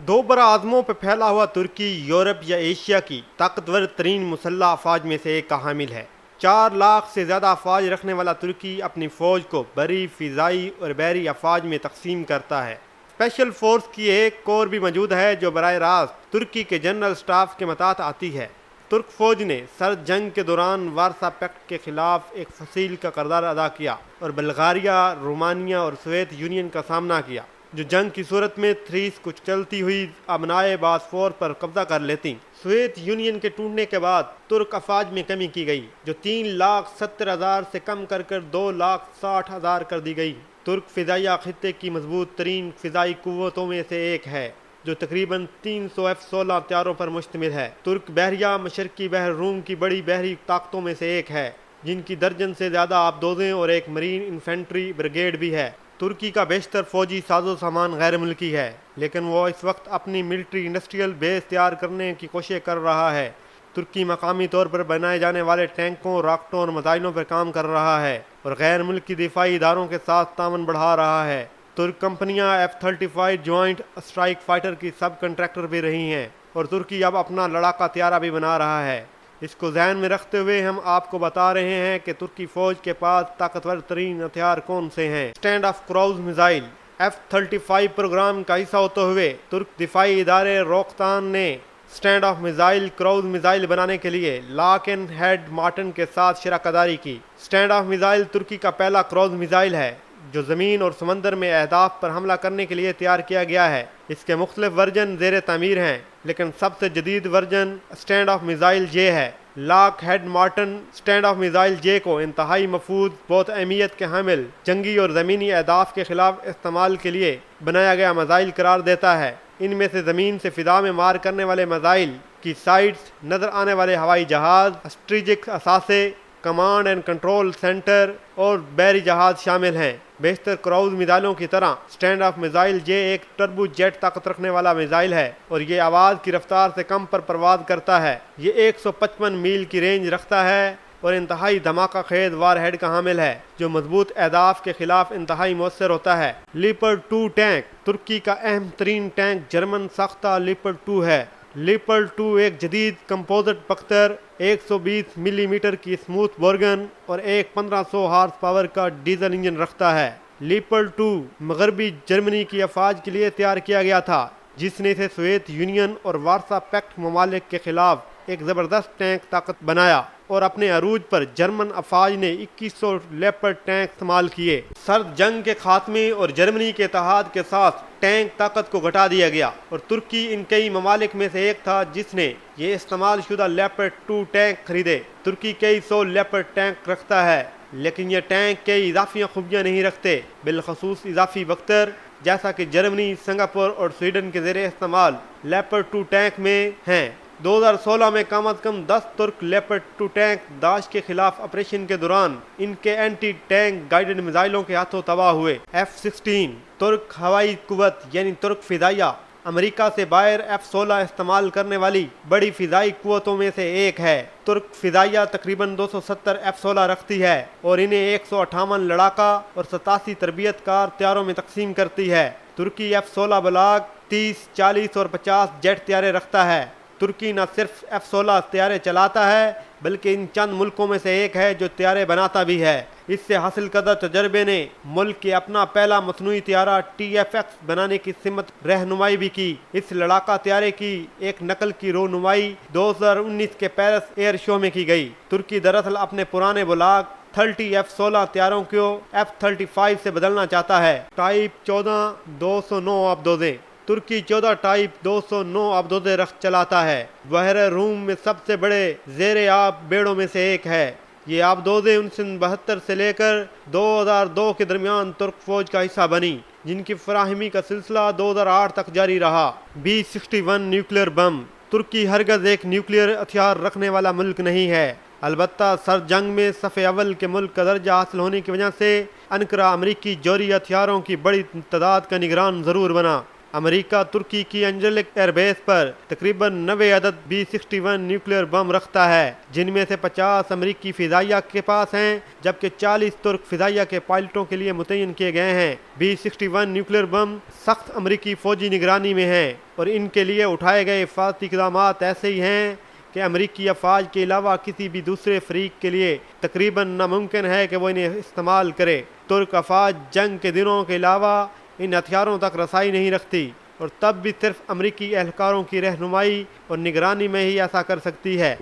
دو براعظموں پہ پھیلا ہوا ترکی یورپ یا ایشیا کی طاقتور ترین مسلح افواج میں سے ایک کا حامل ہے۔ 4 لاکھ سے زیادہ افواج رکھنے والا ترکی اپنی فوج کو بری، فضائی اور بحری افواج میں تقسیم کرتا ہے۔ اسپیشل فورس کی ایک کور بھی موجود ہے جو براہ راست ترکی کے جنرل سٹاف کے متحت آتی ہے۔ ترک فوج نے سرد جنگ کے دوران وارسا پیکٹ کے خلاف ایک فصیل کا کردار ادا کیا اور بلغاریہ، رومانیہ اور سوویت یونین کا سامنا کیا، جو جنگ کی صورت میں تھریس کو چلتی ہوئی ابنائے باسفور پر قبضہ کر لیتی۔ سوویت یونین کے ٹوٹنے کے بعد ترک افواج میں کمی کی گئی، جو 3,70,000 سے کم کر 2,60,000 کر دی گئی۔ ترک فضائیہ خطے کی مضبوط ترین فضائی قوتوں میں سے ایک ہے، جو تقریباً 300 F-16 طیاروں پر مشتمل ہے۔ ترک بحریہ مشرقی بحر روم کی بڑی بحری طاقتوں میں سے ایک ہے، جن کی درجن سے زیادہ آبدوزیں اور ایک مرین انفینٹری بریگیڈ بھی ہے۔ ترکی کا بیشتر فوجی ساز و سامان غیر ملکی ہے، لیکن وہ اس وقت اپنی ملٹری انڈسٹریل بیس تیار کرنے کی کوشش کر رہا ہے۔ ترکی مقامی طور پر بنائے جانے والے ٹینکوں، راکٹوں اور میزائلوں پر کام کر رہا ہے اور غیر ملکی دفاعی اداروں کے ساتھ تعاون بڑھا رہا ہے۔ ترک کمپنیاں F-35 جوائنٹ اسٹرائک فائٹر کی سب کنٹریکٹر بھی رہی ہیں، اور ترکی اب اپنا لڑاکا طیارہ بھی بنا رہا ہے۔ اس کو ذہن میں رکھتے ہوئے ہم آپ کو بتا رہے ہیں کہ ترکی فوج کے پاس طاقتور ترین ہتھیار کون سے ہیں۔ Stand off cruise missile F-35 programme کا حصہ ہوتے ہوئے ترک دفاعی ادارے روکتان نے stand off missile cruise missile بنانے کے لیے لاک اینڈ ہیڈ مارٹن کے ساتھ شراکت داری کی۔ اسٹینڈ آف میزائل ترکی کا پہلا کروز میزائل ہے جو زمین اور سمندر میں اہداف پر حملہ کرنے کے لیے تیار کیا گیا ہے۔ اس کے مختلف ورژن زیر تعمیر ہیں، لیکن سب سے جدید version stand off missile J ہے۔ Lockheed Martin stand off missile J کو انتہائی مفید، بہت اہمیت کے حامل، جنگی اور زمینی اہداف کے خلاف استعمال کے لیے بنایا گیا میزائل قرار دیتا ہے۔ ان میں سے زمین سے فضا میں مار کرنے والے میزائل کی سائٹس، نظر آنے والے ہوائی جہاز، اسٹریٹجک اثاثے، کمانڈ اینڈ کنٹرول سینٹر اور بحری جہاز شامل ہیں۔ بیشتر کروز میزائلوں کی طرح اسٹینڈ آف میزائل جے ایک ٹربو جیٹ طاقت رکھنے والا میزائل ہے اور یہ آواز کی رفتار سے کم پر پرواز کرتا ہے۔ یہ 155 میل کی رینج رکھتا ہے اور انتہائی دھماکہ خیز وار ہیڈ کا حامل ہے جو مضبوط اہداف کے خلاف انتہائی مؤثر ہوتا ہے۔ لیپرڈ 2 ٹینک ترکی کا اہم ترین ٹینک جرمن ساختہ لیپرڈ 2 ہے۔ لیپرڈ 2 ایک جدید کمپوزٹ بختر، 120 ملی میٹر کی اسموتھ بورگن اور ایک 1500 ہارس پاور کا ڈیزل انجن رکھتا ہے۔ لیپرڈ 2 مغربی جرمنی کی افواج کے لیے تیار کیا گیا تھا، جس نے اسے سوویت یونین اور وارسا پیکٹ ممالک کے خلاف ایک زبردست ٹینک طاقت بنایا، اور اپنے عروج پر جرمن افواج نے 2100 لیپرڈ ٹینک استعمال کیے۔ سرد جنگ کے خاتمے اور جرمنی کے اتحاد کے ساتھ ٹینک طاقت کو گھٹا دیا گیا، اور ترکی ان کئی ممالک میں سے ایک تھا جس نے یہ استعمال شدہ لیپرڈ 2 ٹینک خریدے۔ ترکی کئی 100 لیپرڈ ٹینک رکھتا ہے، لیکن یہ ٹینک کئی اضافی خوبیاں نہیں رکھتے، بالخصوص اضافی بختر، جیسا کہ جرمنی، سنگاپور اور سویڈن کے زیر استعمال لیپرڈ 2 ٹینک میں ہیں۔ 2016 میں کم از کم 10 ترک لیپرڈ 2 ٹینک داعش کے خلاف آپریشن کے دوران ان کے اینٹی ٹینک گائیڈڈ میزائلوں کے ہاتھوں تباہ ہوئے۔ F-16 ترک ہوائی قوت یعنی ترک فضائیہ امریکہ سے باہر F-16 استعمال کرنے والی بڑی فضائی قوتوں میں سے ایک ہے۔ ترک فضائیہ تقریباً 270 F-16 رکھتی ہے اور انہیں 158 لڑاکا اور 87 تربیت کار طیاروں میں تقسیم کرتی ہے۔ ترکی F-16 بلاک 30، 40 اور 50 جیٹ طیارے رکھتا ہے۔ ترکی نہ صرف F-16 طیارے چلاتا ہے بلکہ ان چند ملکوں میں سے ایک ہے جو طیارے بناتا بھی ہے۔ اس سے حاصل کردہ تجربے نے ملک کے اپنا پہلا مصنوعی طیارہ TFX بنانے کی سمت رہنمائی بھی کی۔ اس لڑاکا طیارے کی ایک نقل کی رونمائی 2019 کے پیرس ایئر شو میں کی گئی۔ ترکی دراصل اپنے پرانے بلاک 30 F-16 طیاروں کو F-35 سے بدلنا چاہتا ہے۔ ٹائپ 14 209 آبدوزیں ترکی 14 ٹائپ 209 آبدوزیں چلاتا ہے۔ بحر روم میں سب سے بڑے زیر آب بیڑوں میں سے ایک ہے۔ یہ آبدوزیں 1972 سے لے کر 2002 کے درمیان ترک فوج کا حصہ بنی، جن کی فراہمی کا سلسلہ 2008 تک جاری رہا۔ B-61 نیوکلیئر بم ترکی ہرگز ایک نیوکلیئر ہتھیار رکھنے والا ملک نہیں ہے، البتہ سرد جنگ میں صف اول کے ملک کا درجہ حاصل ہونے کی وجہ سے انقرہ امریکی جوہری ہتھیاروں کی بڑی تعداد کا نگران ضرور بنا۔ امریکہ ترکی کی انجلک ایئر بیس پر تقریباً 90 عدد B-61 نیوکلیئر بم رکھتا ہے، جن میں سے 50 امریکی فضائیہ کے پاس ہیں جبکہ 40 ترک فضائیہ کے پائلٹوں کے لیے متعین کیے گئے ہیں۔ B-61 نیوکلیئر بم سخت امریکی فوجی نگرانی میں ہیں اور ان کے لیے اٹھائے گئے حفاظتی اقدامات ایسے ہی ہیں کہ امریکی افواج کے علاوہ کسی بھی دوسرے فریق کے لیے تقریباً ناممکن ہے کہ وہ انہیں استعمال کرے۔ ترک افواج جنگ کے دنوں کے علاوہ ان ہتھیاروں تک رسائی نہیں رکھتی اور تب بھی صرف امریکی اہلکاروں کی رہنمائی اور نگرانی میں ہی ایسا کر سکتی ہے۔